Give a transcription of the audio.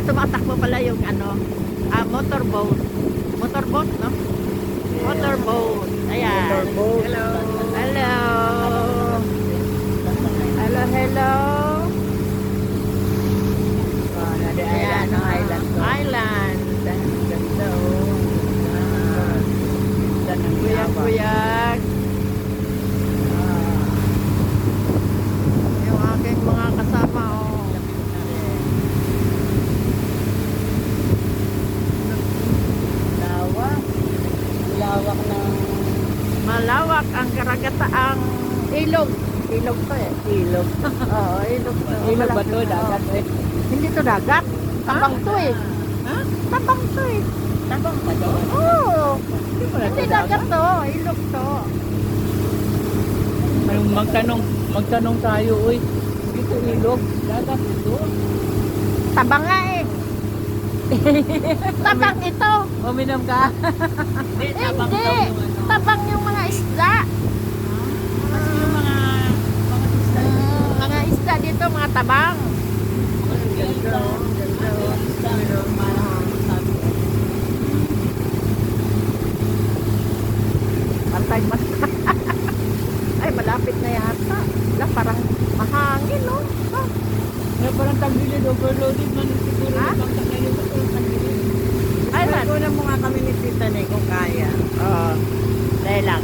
tumatakbo pala yung ano, motorboat. Motorboat, no? Motorboat. Ayan. Motorboat. Hello. Hello. Hello, hello. Ayan, Island, island. Island. Ganda, oh. Ganda ng yawa. Buyag-buyag. Yung aking mga kasama, oh. Lawak. Lawak ng Malawak ang karagataang ilog. Ilog to eh. ilog. Oo, ilog to. Ilog ba to? Malaki. Dagat eh. Hindi to dagat. Tabang to eh. Ha? Tabang to eh. Tabang ba to? Oo. Hindi pala Hindi to dagat to. Ilog to. Magtanong tayo, uy. Dito ilog. Dagat ito. Tabang nga eh. Tabang ito. Uminom ka? Hindi, tabang Hindi. daw yung ano. Tabang yung mga isda. Kasi yung mga isda. Mga isda dito, mga tabang. Ganda, oh. Ganda, oh. Pero parang sabi ko. Pantay mata. Ay, malapit na yata. Wala, parang mahangin, no? Ah, Kaya parang tagilid, overloaded man siguro Ha? yung bangka ngayon. Parang tagilid. Ay, man. Kunan mo nga kami ni Tita Nay kung kaya. Oo. Dahil lang.